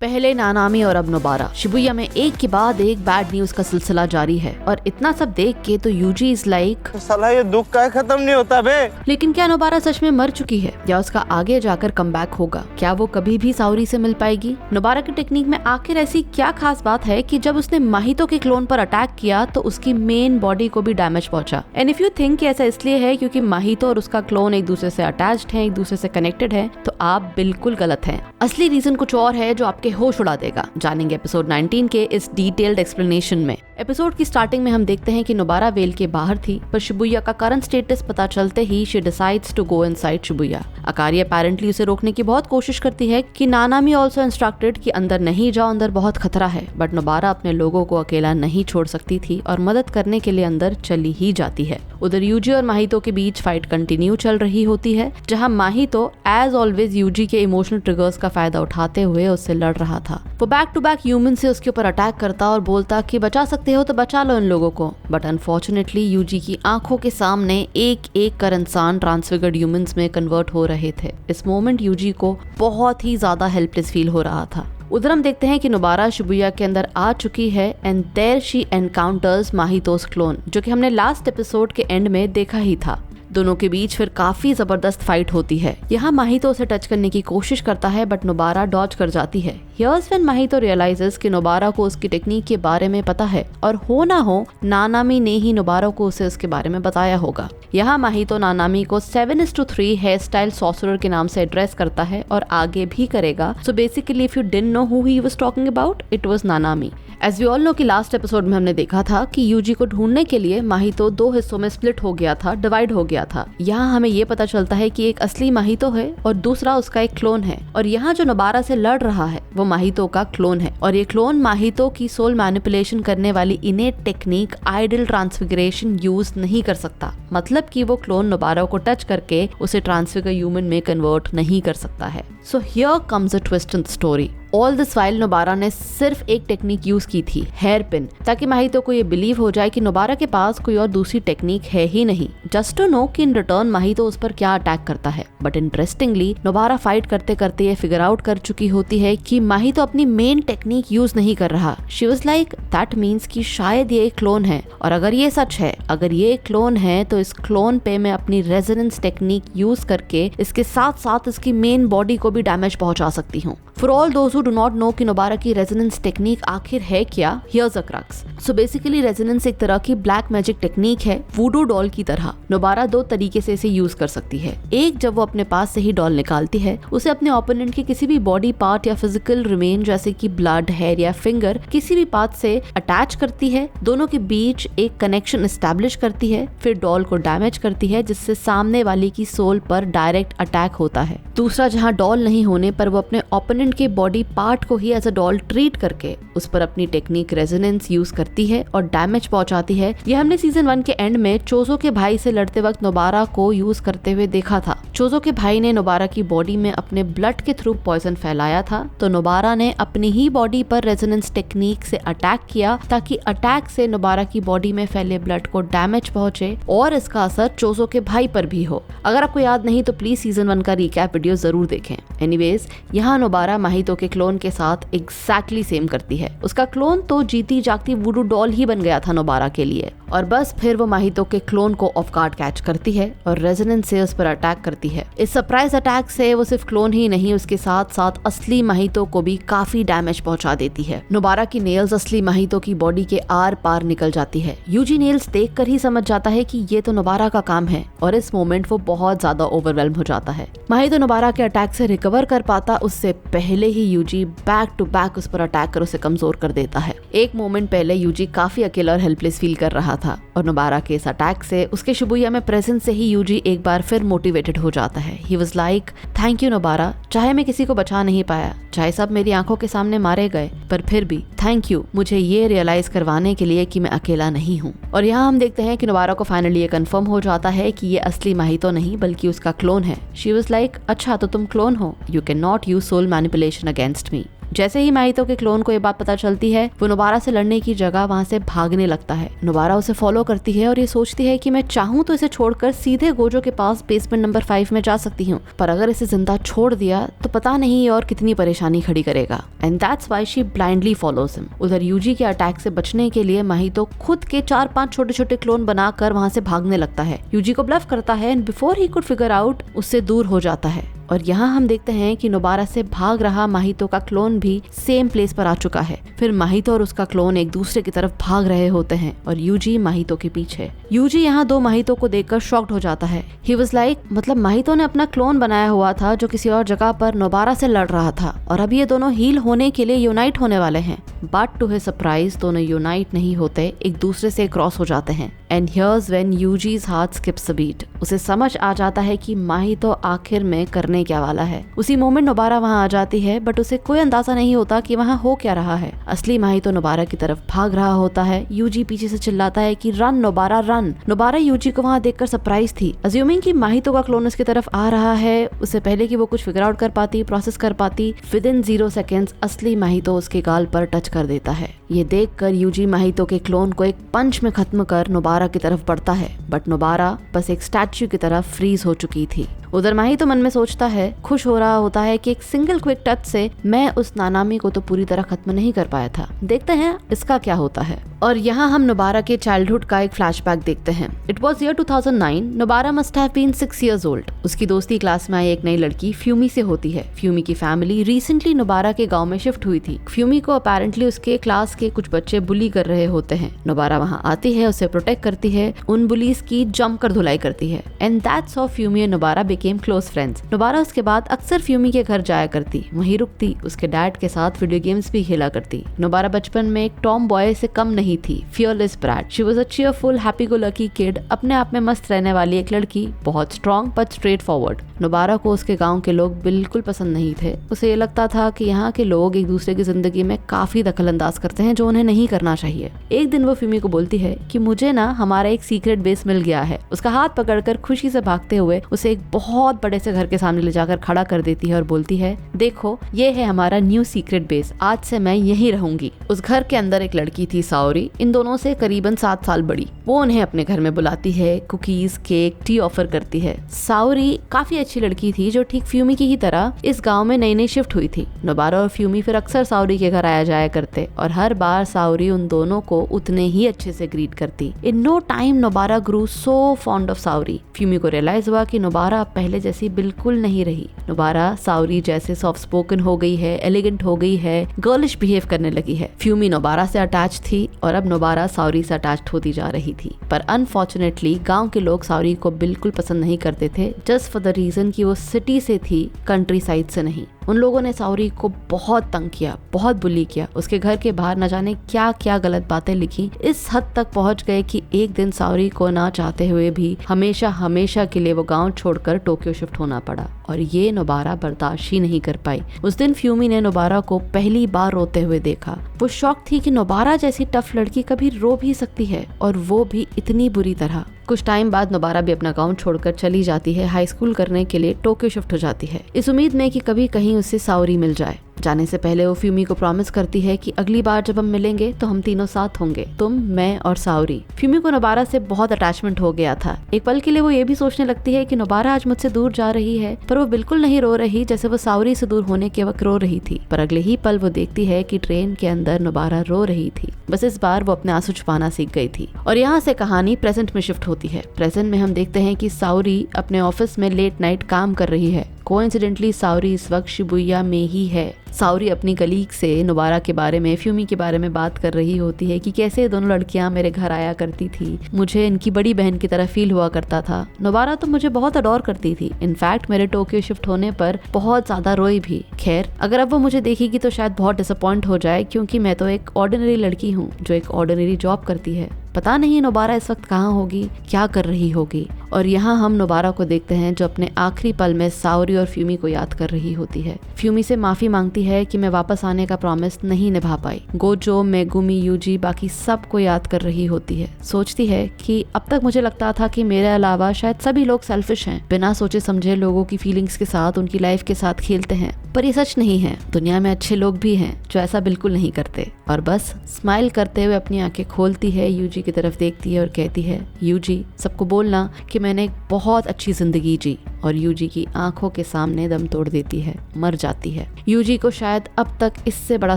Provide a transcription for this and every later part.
पहले नानामी और अब नोबारा। शिबुया में एक के बाद एक बैड न्यूज का सिलसिला जारी है और इतना सब देख के तो यूजी इज लाइक साला ये दुख का खत्म नहीं होता बे। लेकिन क्या नोबारा सच में मर चुकी है या उसका आगे जाकर कमबैक होगा? क्या वो कभी भी साउरी से मिल पाएगी? नोबारा की टेक्निक में आखिर ऐसी क्या खास बात है कि जब उसने माहितो के क्लोन पर अटैक किया तो उसकी मेन बॉडी को भी डैमेज पहुंचा? एंड इफ यू थिंक ऐसा इसलिए है क्योंकि माहितो और उसका क्लोन एक दूसरे से अटैच्ड है, एक दूसरे से कनेक्टेड है, तो आप बिल्कुल गलत हैं। असली रीजन कुछ और है जो आपके होश उड़ा देगा। जानेंगे एपिसोड 19 के इस डिटेल्ड एक्सप्लेनेशन में। एपिसोड की स्टार्टिंग में हम देखते हैं कि नोबारा वेल के बाहर थी, पर शिबुया का करंट स्टेटस पता चलते ही she decides to go inside Shibuya. Akari apparently उसे रोकने की बहुत कोशिश करती है कि नानामी ऑल्सो इंस्ट्रक्टेड कि अंदर नहीं जाओ, अंदर बहुत खतरा है। बट नोबारा अपने लोगों को अकेला नहीं छोड़ सकती थी और मदद करने के लिए अंदर चली ही जाती है। उधर यूजी और माहितो के बीच फाइट कंटिन्यू चल रही होती है, जहां माहितो एज ऑलवेज यूजी के इमोशनल ट्रिगर्स का फायदा उठाते हुए उससे लड़ रहा था। वो बैक टू बैक ह्यूमन से उसके ऊपर अटैक करता और बोलता कि बचा सकते हो तो बचा लो इन लोगों को। बट अनफॉर्चुनेटली यूजी की आंखों के सामने एक एक कर इंसान ट्रांसफिगर्ड ह्यूमंस में कन्वर्ट हो रहे थे। इस मोमेंट यूजी को बहुत ही ज्यादा हेल्पलेस फील हो रहा था। उधर हम देखते हैं कि नोबारा शिबुया के अंदर आ चुकी है and there she encounters Mahito's clone, जो कि हमने लास्ट एपिसोड के एंड में देखा ही था। दोनों के बीच फिर काफी जबरदस्त फाइट होती है। यहाँ माहितो उसे टच करने की कोशिश करता है बट नोबारा डॉज कर जाती है। Here's when माहितो रियलाइजेस कि नोबारा को उसकी टेक्निक के बारे में पता है और हो ना हो नानामी ने ही नोबारा को उसे उसके बारे में बताया होगा। यहाँ माहितो नानामी को 7:3 हेयर स्टाइल सॉर्सरर के नाम से एड्रेस करता है और आगे भी करेगा। So basically if you didn't know who he was talking about, it was Nanami. As we all know कि लास्ट एपिसोड में हमने देखा था कि यूजी को ढूंढने के लिए माहितो 2 हिस्सों में स्प्लिट हो गया था, डिवाइड हो गया था। यहाँ हमें ये पता चलता है कि एक असली माहितो है और दूसरा उसका एक क्लोन है, और यहाँ जो नोबारा से लड़ रहा है वो माहितो का क्लोन है, और ये क्लोन माहितो की सोल मैनिपुलेशन करने वाली innate technique idle transfiguration use नहीं कर सकता। मतलब कि वो क्लोन नोबारा को टच करके उसे ट्रांसफिगर ह्यूमन में कन्वर्ट नहीं कर सकता है। So here comes a twist in the story. All this while Nobara ने सिर्फ एक टेक्निक यूज की थी, हेयर पिन, ताकि माहितो को ये बिलीव हो जाए कि नोबारा के पास कोई और दूसरी टेक्निक है ही नहीं, जस्ट टू नो कि इन रिटर्न माहितो उस पर क्या अटैक करता है। बट इंटरेस्टिंगली नोबारा फाइट करते करते ये फिगर आउट कर चुकी होती है कि माहितो अपनी मेन टेक्निक यूज नहीं कर रहा। She was like that means कि शायद ये एक क्लोन है, और अगर ये सच है, अगर ये क्लोन है, तो इस क्लोन पे मैं अपनी रेजोनेंस टेक्निक यूज करके इसके साथ साथ इसकी मेन बॉडी को भी डैमेज पहुंचा सकती हूँ। For all those who do not know कि नोबारा की रेजोनेंस टेक्निक आखिर है क्या, हियर्स अ क्रक्स। सो बेसिकली रेजोनेंस एक तरह की ब्लैक मैजिक टेक्निक है, वूडू डॉल की तरह। नोबारा 2 तरीके से इसे यूज कर सकती है। एक, जब वो अपने पास से ही डॉल निकालती है, उसे अपने ओपोनेंट के किसी भी बॉडी पार्ट या फिजिकल रिमेन जैसे कि ब्लड, हेयर या फिंगर, किसी भी पार्ट से अटैच करती है, दोनों के बीच एक कनेक्शन एस्टैब्लिश करती है, फिर डॉल को डैमेज करती है जिससे सामने वाले की सोल पर डायरेक्ट अटैक होता है। दूसरा, जहाँ डॉल नहीं होने पर वो अपने ओपोनेंट के बॉडी पार्ट को ही एज अ डॉल ट्रीट करके उस पर अपनी टेक्निक रेजोनेंस यूज करती है और डैमेज पहुंचाती है। यह हमने सीजन 1 के एंड में चोजो के भाई से लड़ते वक्त नोबारा को यूज करते हुए देखा था। चोजो के भाई ने नोबारा की बॉडी में अपने ब्लड के थ्रू पॉइजन फैलाया था, तो नोबारा ने अपनी ही बॉडी पर रेजोनेंस टेक्निक से अटैक किया ताकि अटैक से नोबारा की बॉडी में फैले ब्लड को डैमेज पहुंचे और इसका असर चोजो के भाई पर भी हो। अगर आपको याद नहीं तो प्लीज सीजन 1 का रिकैप वीडियो जरूर देखें। एनीवेज, यहाँ नोबारा माहितो के क्लोन के साथ एग्जैक्टली सेम करती है। उसका क्लोन तो जीती जागती वुडू डॉल ही बन गया था नोबारा के लिए, और बस फिर वो माहितो के क्लोन को ऑफ गार्ड कैच करती है और रेजोनेंस से उस पर अटैक करती है। इस सरप्राइज अटैक से वो सिर्फ क्लोन ही नहीं, उसके साथ साथ असली माहितो को भी काफी डैमेज पहुंचा देती है। नोबारा की नेल्स असली माहितो की बॉडी के आर पार निकल जाती है। यूजी नेल्स देखकर ही समझ जाता है कि ये तो नोबारा का काम है, और इस मोमेंट वो बहुत ज्यादा ओवरवेल्म हो जाता है। माहितो नोबारा के अटैक से रिकवर कर पाता उससे पहले ही यूजी बैक टू बैक उस पर अटैक कर उसे कमजोर कर देता है। एक मोमेंट पहले यूजी काफी अकेला और हेल्पलेस फील कर रहा था, और नोबारा के इस अटैक से, उसके शिबुया में प्रेजेंस से ही यूजी एक बार फिर मोटिवेटेड हो जाता है। He was like, thank you Nobara, चाहे मैं किसी को बचा नहीं पाया, चाहे सब मेरी आंखों के सामने मारे गए, पर फिर भी थैंक यू मुझे ये रियलाइज करवाने के लिए कि मैं अकेला नहीं हूँ। और यहाँ हम देखते हैं कि नोबारा को फाइनली ये कंफर्म हो जाता है कि ये असली माहितो नहीं बल्कि उसका क्लोन है। शी वाज लाइक, अच्छा तो तुम क्लोन हो, you can not use soul manipulation against me. जैसे ही माहितो के क्लोन को ये बात पता चलती है, वो नोबारा से लड़ने की जगह वहाँ से भागने लगता है। नोबारा उसे फॉलो करती है और ये सोचती है कि मैं चाहूँ तो इसे छोड़कर सीधे गोजो के पास बेसमेंट नंबर 5 में जा सकती हूँ, पर अगर इसे जिंदा छोड़ दिया तो पता नहीं और कितनी परेशानी खड़ी करेगा। And that's why she blindly follows him. उधर यूजी के अटैक से बचने के लिए माहितो खुद के 4-5 छोटे छोटे क्लोन बनाकर वहाँ से भागने लगता है। यूजी को ब्लफ करता है and before he could figure out उससे दूर हो जाता है। और यहाँ हम देखते हैं कि नोबारा से भाग रहा माहितो का क्लोन भी सेम प्लेस पर आ चुका है। फिर माहितो और उसका क्लोन एक दूसरे की तरफ भाग रहे होते हैं और यूजी माहितो के पीछे। यूजी यहाँ दो माहितो को देखकर शॉक्ड हो जाता है। ही वाज लाइक, मतलब माहितो ने अपना क्लोन बनाया हुआ था जो किसी और जगह पर नोबारा से लड़ रहा था और अब ये दोनों हील होने के लिए यूनाइट होने वाले हैं। बट टू हिज सरप्राइज दोनों यूनाइट नहीं होते, एक दूसरे से क्रॉस हो जाते हैं। And here's when Yuji's heart skips a beat। उसे समझ आ जाता है कि माहितो आखिर में करने क्या वाला है। उसी मोमेंट नोबारा वहाँ आ जाती है, बट उसे कोई अंदाजा नहीं होता कि वहाँ हो क्या रहा है। असली माहितो नोबारा की तरफ भाग रहा होता है। यूजी पीछे से चिल्लाता है कि run Nobara run. Nobara Yuji को वहाँ देखकर सरप्राइज थी, अज्यूमिंग कि माहितो का क्लोन उसकी तरफ आ रहा है। उससे पहले कि वो कुछ फिगर आउट कर पाती, प्रोसेस कर पाती, विदिन 0 सेकेंड्स असली माहितो उसके गाल पर टच कर देता है। ये देखकर यूजी माहितो के क्लोन को एक पंच में खत्म कर नोबारा की तरफ बढ़ता है, बट नोबारा बस एक स्टैच्यू की तरह फ्रीज हो चुकी थी। उधर माहितो मन में सोचता है, खुश हो रहा होता है कि एक सिंगल क्विक टच से मैं उस नानामी को तो पूरी तरह खत्म नहीं कर पाया था। देखते हैं इसका क्या होता है। और यहाँ हम नोबारा के चाइल्डहुड का एक फ्लैशबैक देखते हैं। It was year 2009। Nobara must have been 6 years old। उसकी दोस्ती क्लास में आई एक नई लड़की फ्यूमी से होती है। फ्यूमी की फैमिली रिसेंटली नोबारा के गांव में शिफ्ट हुई थी। फ्यूमी को अपेरेंटली उसके क्लास के कुछ बच्चे बुली कर रहे होते हैं। नोबारा वहाँ आती है, उसे प्रोटेक्ट करती है, उन बुलीज की जमकर धुलाई करती है। And that's how Fumi and Nobara became close friends. Nobara उसके बाद अक्सर फ्यूमी के घर जाया करती, वहीं रुकती, उसके डैड के साथ वीडियो गेम्स भी खेला करती। नोबारा बचपन में एक टॉम बॉय से कम नहीं थी, fearless brat. She was a cheerful, happy go lucky kid, अपने आप में मस्त रहने वाली एक लड़की, बहुत strong but straight forward. Nobara को उसके गांव के लोग बिल्कुल पसंद नहीं थे। उसे ये लगता था कि यहाँ के लोग एक दूसरे की जिंदगी में काफी दखल अंदाज करते हैं जो उन्हें नहीं करना चाहिए। एक दिन वो फ्यूमी को बोलती है कि मुझे ना हमारा एक सीक्रेट बेस मिल गया है। उसका हाथ पकड़कर खुशी से भागते हुए उसे एक बहुत बड़े से घर के सामने ले जाकर खड़ा कर देती है और बोलती है, देखो ये है हमारा न्यू सीक्रेट बेस, आज से मैं यहीं रहूंगी। उस घर के अंदर एक लड़की थी साओरी, इन दोनों से करीबन 7 साल बड़ी। वो उन्हें अपने घर में बुलाती है, कुकीज, केक, टी ऑफर करती है। साओरी काफी अच्छी लड़की थी जो ठीक फ्यूमी की ही तरह इस गांव में नई नई शिफ्ट हुई थी। नोबारा और फ्यूमी फिर अक्सर साओरी के घर आया जाया करते और हर बार साओरी उन दोनों को उतने ही अच्छे से ग्रीट करती। In no time Nobara grew so fond of Saori. Fumi को रियलाइज हुआ कि नोबारा पहले जैसी बिल्कुल नहीं रही। नोबारा साओरी जैसे सॉफ्ट स्पोकन हो गई है, एलिगेंट हो गई है, गर्लिश बिहेव करने लगी है। फ्यूमी नोबारा से अटैच थी और अब नोबारा साओरी से अटैच्ड होती जा रही थी। पर अनफॉर्चुनेटली गांव के लोग साओरी को बिल्कुल पसंद नहीं करते थे, जस्ट फॉर द रीजन कि वो सिटी से थी, कंट्री साइड से नहीं। उन लोगों ने साओरी को बहुत तंग किया, बहुत बुली किया, उसके घर के बाहर न जाने क्या क्या गलत बातें लिखी। इस हद तक पहुंच गए कि एक दिन साओरी को ना चाहते हुए भी हमेशा हमेशा के लिए वो गांव छोड़कर टोक्यो शिफ्ट होना पड़ा और ये नोबारा बर्दाश्त ही नहीं कर पाई। उस दिन फ्यूमी ने नोबारा को पहली बार रोते हुए देखा। वो शॉक थी कि नोबारा जैसी टफ लड़की कभी रो भी सकती है और वो भी इतनी बुरी तरह। कुछ टाइम बाद नोबारा भी अपना गांव छोड़कर चली जाती है, हाई स्कूल करने के लिए टोक्यो शिफ्ट हो जाती है, इस उम्मीद में कि कभी कहीं उससे साओरी मिल जाए। जाने से पहले वो फ्यूमी को प्रॉमिस करती है कि अगली बार जब हम मिलेंगे तो हम तीनों साथ होंगे, तुम, मैं और साओरी। फ्यूमी को नोबारा से बहुत अटैचमेंट हो गया था। एक पल के लिए वो ये भी सोचने लगती है कि नोबारा आज मुझसे दूर जा रही है, पर वो बिल्कुल नहीं रो रही जैसे वो साओरी से दूर होने के वक्त रो रही थी। पर अगले ही पल वो देखती है कि ट्रेन के अंदर नोबारा रो रही थी। बस इस बार वो अपने आंसू छुपाना सीख गई थी। और यहाँ से कहानी प्रेजेंट में शिफ्ट होती है। प्रेजेंट में हम देखते हैं कि साओरी अपने ऑफिस में लेट नाइट काम कर रही है। कोइंसिडेंटली साओरी इस वक्त शिबुया में ही है। साओरी अपनी कलीग से नोबारा के बारे में, फ्यूमी के बारे में बात कर रही होती है कि कैसे दोनों लड़कियां मेरे घर आया करती थी, मुझे इनकी बड़ी बहन की तरह फील हुआ करता था। नोबारा तो मुझे बहुत अडोर करती थी, इनफैक्ट मेरे टोक्यो शिफ्ट होने पर बहुत ज्यादा रोई भी। खैर, अगर अब वो मुझे देखेगी तो शायद बहुत डिसअपॉइंट हो जाए, क्योंकि मैं तो एक ऑर्डिनरी लड़की हूँ जो एक ऑर्डिनरी जॉब करती है। पता नहीं नोबारा इस वक्त कहाँ होगी, क्या कर रही होगी। और यहाँ हम नोबारा को देखते हैं जो अपने आखिरी पल में साओरी और फ्यूमी को याद कर रही होती है। फ्यूमी से माफी मांगती है कि मैं वापस आने का प्रॉमिस नहीं निभा पाई। गोजो, मेगुमी, यूजी बाकी सबको याद कर रही होती है। सोचती है कि अब तक मुझे लगता था कि मेरे अलावा शायद सभी लोग सेल्फिश हैं, बिना सोचे समझे लोगों की फीलिंग्स के साथ, उनकी लाइफ के साथ खेलते हैं। पर ये सच नहीं है। दुनिया में अच्छे लोग भी हैं जो ऐसा बिल्कुल नहीं करते। और बस स्माइल करते हुए अपनी आंखें खोलती है, यूजी की तरफ देखती है और कहती है, यूजी सबको बोलना कि मैंने एक बहुत अच्छी जिंदगी जी। और यूजी की आंखों के सामने दम तोड़ देती है, मर जाती है। यूजी को शायद अब तक इससे बड़ा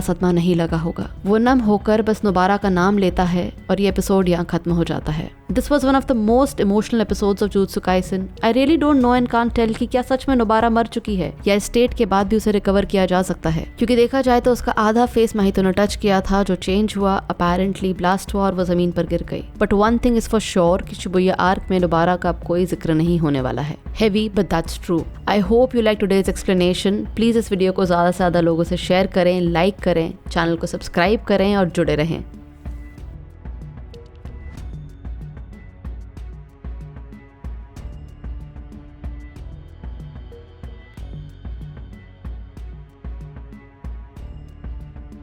सदमा नहीं लगा होगा। वो नम होकर बस नोबारा का नाम लेता है और ये एपिसोड यहाँ खत्म हो जाता है। This was one of the most emotional episodes of Jujutsu Kaisen. I really don't know and can't tell कि क्या सच में नोबारा मर चुकी है या स्टेट के बाद भी उसे रिकवर किया जा सकता है, क्योंकि देखा जाए तो उसका आधा फेस माहितो ने टच किया था, जो चेंज हुआ, अपेरेंटली ब्लास्ट हुआ और वो जमीन पर गिर गई। But one thing is for sure कि शिबुया आर्क में नोबारा का अब कोई जिक्र नहीं होने वाला है। Heavy but that's true. I hope you like today's explanation. Please इस वीडियो को ज्यादा से ज्यादा लोगों से शेयर करें, लाइक करें, चैनल को सब्सक्राइब करें और जुड़े रहें।